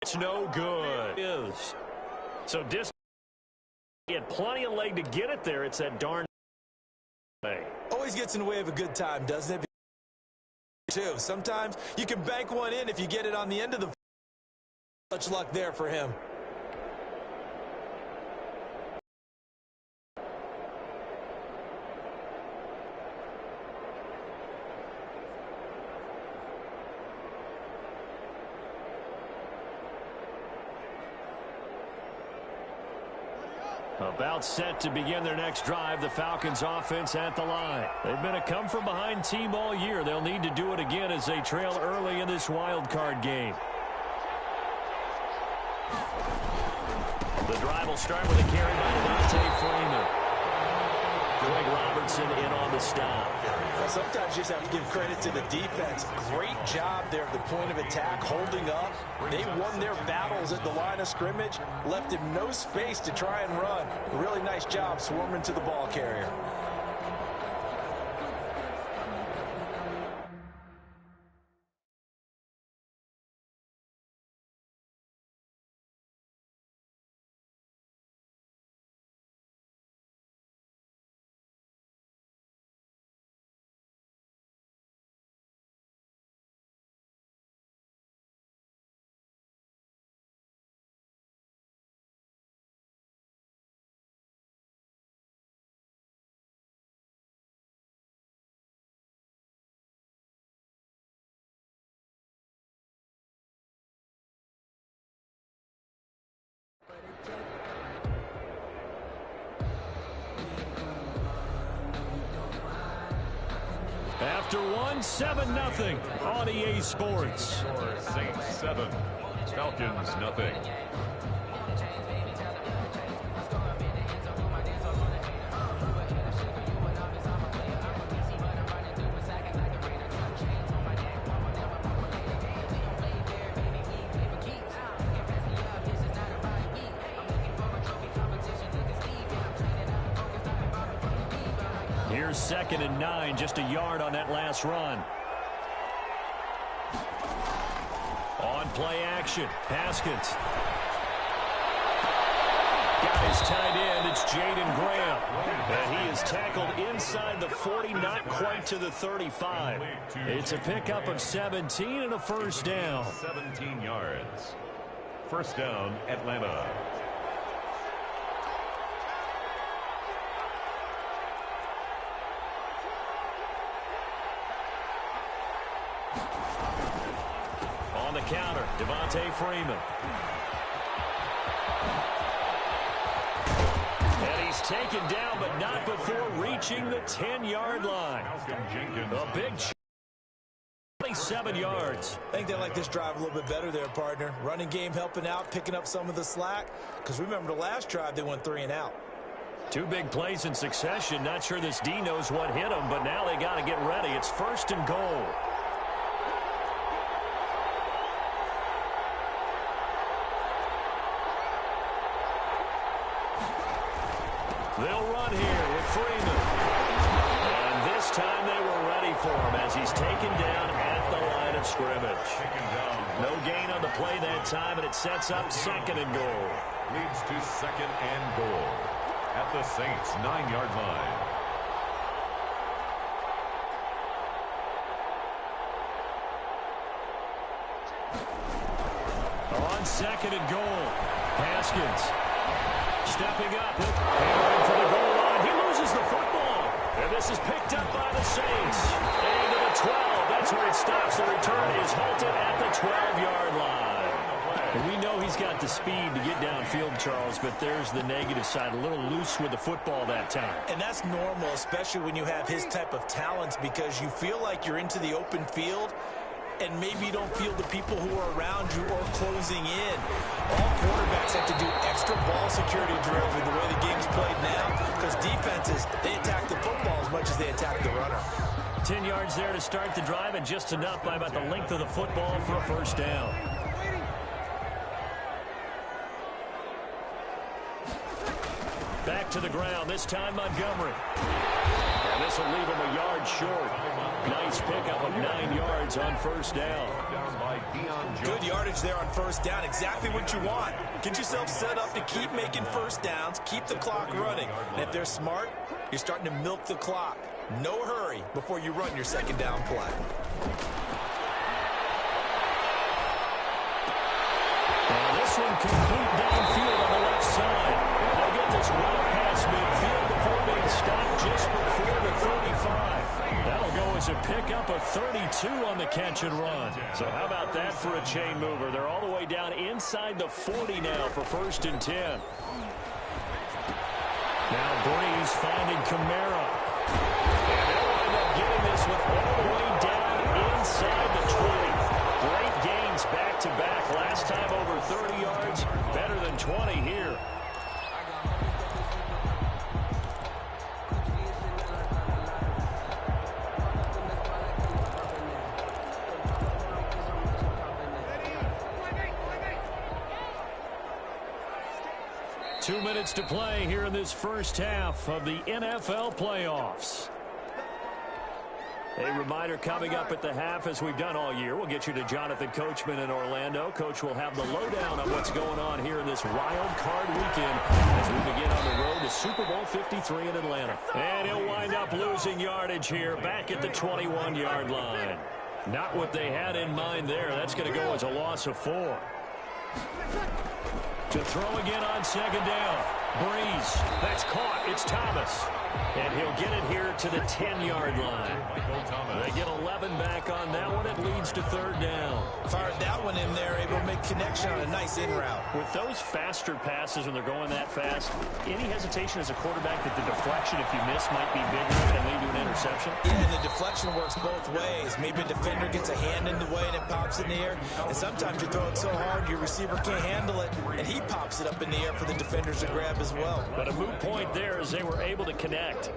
It's no good. So he had plenty of leg to get it there. It's that darn way. Always gets in the way of a good time, doesn't it? Too. Sometimes you can bank one in if you get it on the end of the. Much luck there for him. About set to begin their next drive, the Falcons offense at the line. They've been a come-from-behind team all year. They'll need to do it again as they trail early in this wild card game. The drive will start with a carry by Devontae Freeman. Greg Robertson in on the stop. Sometimes you just have to give credit to the defense. Great job there at the point of attack, holding up. They won their battles at the line of scrimmage, left him no space to try and run. Really nice job swarming to the ball carrier. After one, 7-0 on EA Sports. Saints 7, Falcons nothing. Here's 2nd and 9, just a yard on that last run. On play action, Haskins. Got his tight end, it's Jaden Graham. And he is tackled inside the 40, not quite to the 35. It's a pickup of 17 and a first down. 17 yards. First down, Atlanta. On the counter, Devontae Freeman. And he's taken down, but not before reaching the 10-yard line. A big 27 yards. I think they like this drive a little bit better there, partner. Running game helping out, picking up some of the slack. Because remember, the last drive, they went 3 and out. Two big plays in succession. Not sure this D knows what hit him, but now they got to get ready. It's 1st and goal. They'll run here with Freeman. And this time they were ready for him as he's taken down at the line of scrimmage. No gain on the play that time, and it sets up 2nd and goal. Leads to 2nd and goal at the Saints' 9-yard line. On 2nd and goal, Haskins stepping up, hammering for the goal line. He loses the football, and this is picked up by the Saints. Into the 12. That's where it stops. The return is halted at the 12-yard line. And we know he's got the speed to get downfield, Charles, but there's the negative side. A little loose with the football that time. And that's normal, especially when you have his type of talents, because you feel like you're into the open field, and maybe you don't feel the people who are around you or closing in. All quarterbacks have to do extra ball security drills with the way the game's played now, because defenses, they attack the football as much as they attack the runner. 10 yards there to start the drive, and just enough by about the length of the football for a first down. Back to the ground, this time Montgomery. And this will leave him a yard short. Nice pickup of 9 yards on first down. Down by Deion Good yardage there on first down. Exactly what you want. Get yourself set up to keep making first downs, keep the clock running. And if they're smart, you're starting to milk the clock. No hurry before you run your second down play. Now this one complete downfield on the left side. They'll get this well past midfield before being stopped just before the 35. That'll go as a pickup of 32 on the catch and run. So how about that for a chain mover? They're all the way down inside the 40 now for 1st and 10. Now Breeze finding Kamara. And they'll wind up getting this one all the way down inside the 20. Great gains back-to-back. Last time over 30 yards, better than 20 here. Two minutes to play here in this first half of the NFL playoffs. A reminder coming up at the half, as we've done all year. We'll get you to Jonathan Coachman in Orlando. Coach will have the lowdown on what's going on here in this wild card weekend as we begin on the road to Super Bowl 53 in Atlanta. And he'll wind up losing yardage here back at the 21-yard line. Not what they had in mind there. That's going to go as a loss of 4. To throw again on second down. Breeze. That's caught. It's Thomas. And he'll get it here to the 10-yard line. They get 11 back on that one. It leads to 3rd down. Fired that one in there, able to make connection on a nice in route. With those faster passes when they're going that fast, any hesitation as a quarterback that the deflection, if you miss, might be bigger and lead to an interception? Yeah, and the deflection works both ways. Maybe a defender gets a hand in the way and it pops in the air. And sometimes you throw it so hard your receiver can't handle it, and he pops it up in the air for the defenders to grab as well. But a moot point there as they were able to connect.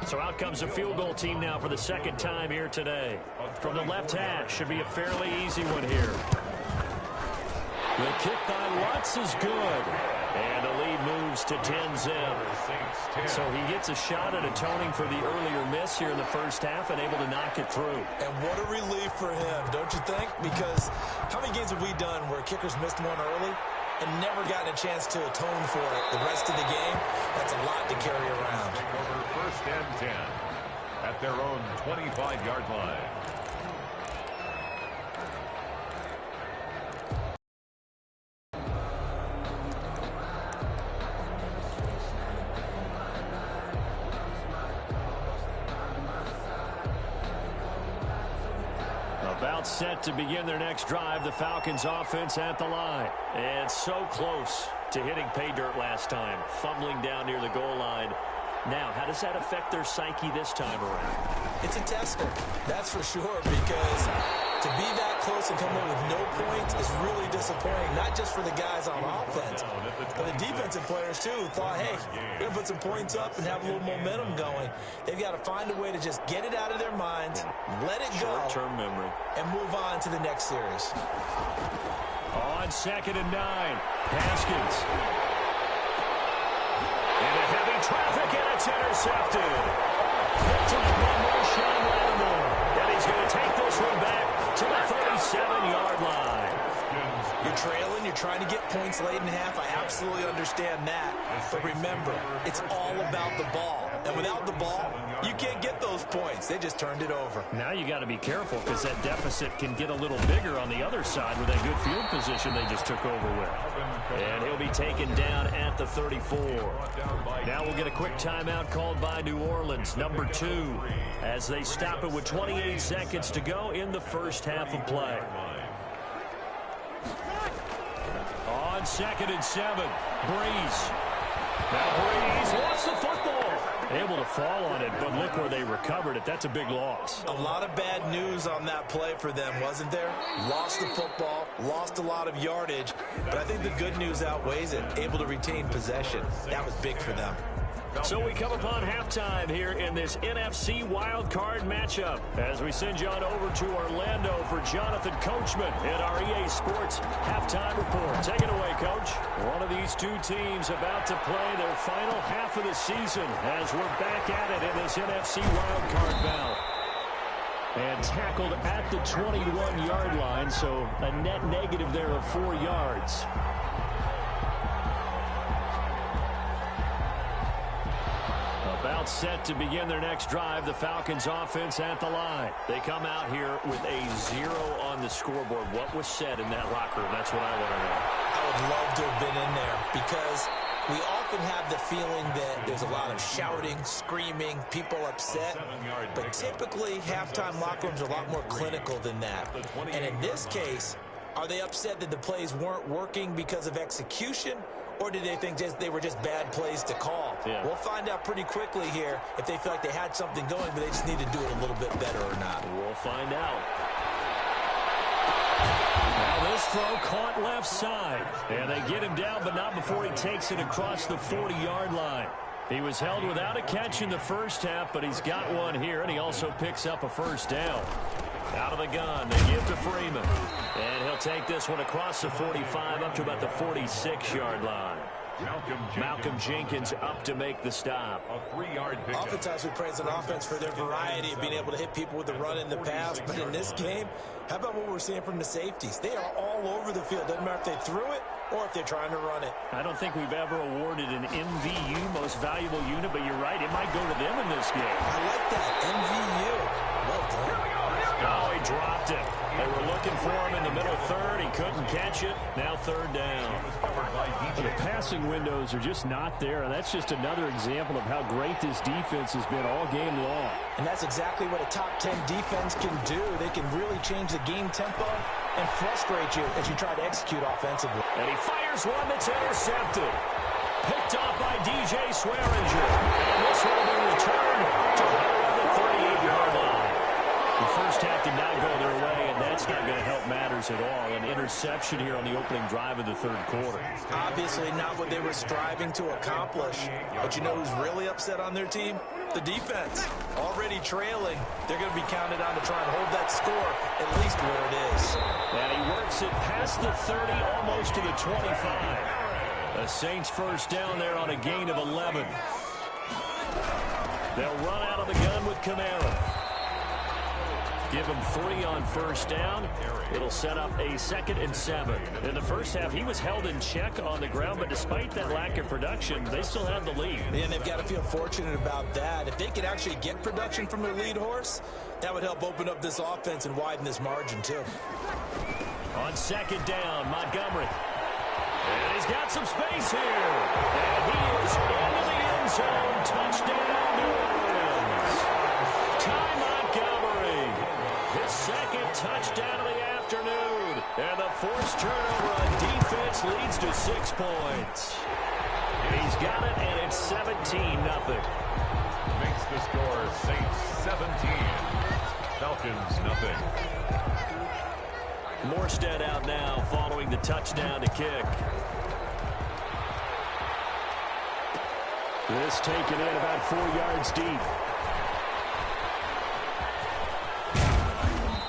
So out comes a field goal team now for the second time here today. From the left hash, should be a fairly easy one here. The kick by Lutz is good. And the lead moves to 10-0. So he gets a shot at atoning for the earlier miss here in the first half and able to knock it through. And what a relief for him, don't you think? Because how many games have we done where kickers missed one early and never gotten a chance to atone for it the rest of the game? That's a lot to carry around. Over 1st and 10 at their own 25-yard line. About set to begin their next drive, the Falcons offense at the line. And so close to hitting pay dirt last time, fumbling down near the goal line. Now, how does that affect their psyche this time around? It's a tester, that's for sure, because to be that close and come in with no points is really disappointing, not just for the guys on offense, but the defensive players, too, thought, hey, we're going to put some points up and have a little momentum going. They've got to find a way to just get it out of their minds, let it go, short-term memory, and move on to the next series. On 2nd and 9, Haskins. Into heavy traffic, and it's intercepted. Picked up by Marshawn Lattimore. And he's going to take this one back to the 37-yard line. You're trailing, you're trying to get points late in half. I absolutely understand that. But remember, it's all about the ball. And without the ball, you can't get those points. They just turned it over. Now you got to be careful because that deficit can get a little bigger on the other side with that good field position they just took over with. And he'll be taken down at the 34. Now we'll get a quick timeout called by New Orleans, number 2, as they stop it with 28 seconds to go in the first half of play. On 2nd and 7, Breeze. Now Breeze lost the football. Able to fall on it, but look where they recovered it. That's a big loss. A lot of bad news on that play for them, wasn't there? Lost the football, lost a lot of yardage, but I think the good news outweighs it. Able to retain possession. That was big for them. So we come upon halftime here in this NFC wildcard matchup as we send you on over to Orlando for Jonathan Coachman in our EA Sports halftime report. Take it away, Coach. One of these two teams about to play their final half of the season as we're back at it in this NFC wildcard bout. And tackled at the 21-yard line, so a net negative there of 4 yards. About set to begin their next drive, the Falcons offense at the line. They come out here with a 0 on the scoreboard. What was said in that locker room? That's what I want to know. I would love to have been in there because we often have the feeling that there's a lot of shouting, screaming, people upset. But typically, halftime locker rooms are a lot more clinical than that. And in this case, are they upset that the plays weren't working because of execution? Or did they think they were just bad plays to call? Yeah. We'll find out pretty quickly here if they feel like they had something going, but they just need to do it a little bit better or not. We'll find out. Now this throw caught left side. And they get him down, but not before he takes it across the 40-yard line. He was held without a catch in the first half, but he's got one here, and he also picks up a first down. Out of the gun, they give to Freeman. And he'll take this one across the 45 up to about the 46-yard line. Malcolm Jenkins up to make the stop. A 3-yard pickup. Oftentimes we praise an offense for their variety of being able to hit people with the run in the pass. But in this game, how about what we're seeing from the safeties? They are all over the field. Doesn't matter if they threw it or if they're trying to run it. I don't think we've ever awarded an MVU, most valuable unit, but you're right, it might go to them in this game. I like that, MVU. Well done. Oh, he dropped it. They were looking for him in the middle third. He couldn't catch it. Now third down. The passing windows are just not there, and that's just another example of how great this defense has been all game long. And that's exactly what a top 10 defense can do. They can really change the game tempo and frustrate you as you try to execute offensively. And he fires one that's intercepted. Picked off by DJ Swearinger. And this will be returned to the 38-yard line. The first half did not go their way, and that's not going to help matters at all. An interception here on the opening drive of the third quarter. Obviously not what they were striving to accomplish. But you know who's really upset on their team? The defense. Already trailing. They're going to be counted on to try and hold that score at least where it is. And he works it past the 30, almost to the 25. The Saints first down there on a gain of 11. They'll run out of the gun with Kamara. Give him 3 on first down. It'll set up a 2nd and 7. In the first half, he was held in check on the ground, but despite that lack of production, they still have the lead. And they've got to feel fortunate about that. If they could actually get production from their lead horse, that would help open up this offense and widen this margin, too. On 2nd down, Montgomery. And he's got some space here. And he is into the end zone. Touchdown, New Orleans. Ty Montgomery. His 2nd touchdown of the afternoon. And the forced turnover on defense leads to 6 points. He's got it, and it's 17-0. Makes the score Saints 17. Falcons nothing. Morstead out now following the touchdown to kick. This taken in about 4 yards deep.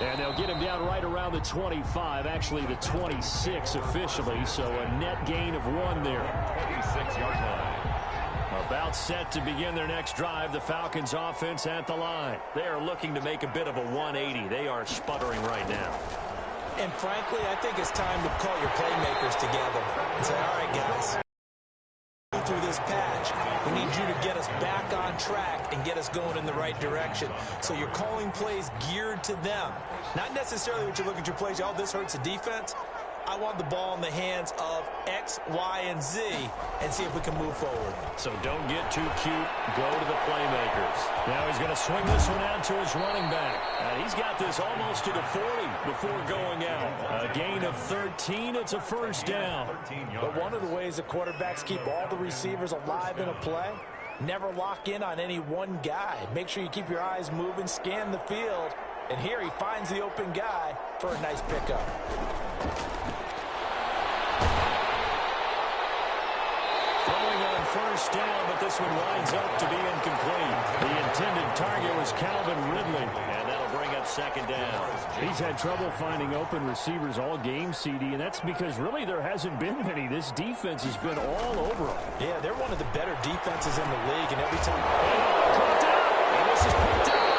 And they'll get him down right around the 25, actually the 26 officially, so a net gain of 1 there. 26-yard line. About set to begin their next drive, the Falcons offense at the line. They are looking to make a bit of a 180. They are sputtering right now. And frankly, I think it's time to call your playmakers together and say, all right, guys, through this patch, we need you to get us back on track and get us going in the right direction. So you're calling plays geared to them. Not necessarily what you look at your plays, oh, this hurts the defense. I want the ball in the hands of X, Y, and Z and see if we can move forward. So don't get too cute. Go to the playmakers. Now he's going to swing this one out to his running back. He's got this almost to the 40 before going out. A gain of 13. It's a first down. But one of the ways the quarterbacks keep all the receivers alive in a play, never lock in on any one guy. Make sure you keep your eyes moving, scan the field. And here he finds the open guy for a nice pickup. Throwing on first down, but this one winds up to be incomplete. The intended target was Calvin Ridley, and that'll bring up 2nd down. He's had trouble finding open receivers all game, CD, and that's because really there hasn't been many. This defense has been all over them. Yeah, they're one of the better defenses in the league, and every time... And this is picked up.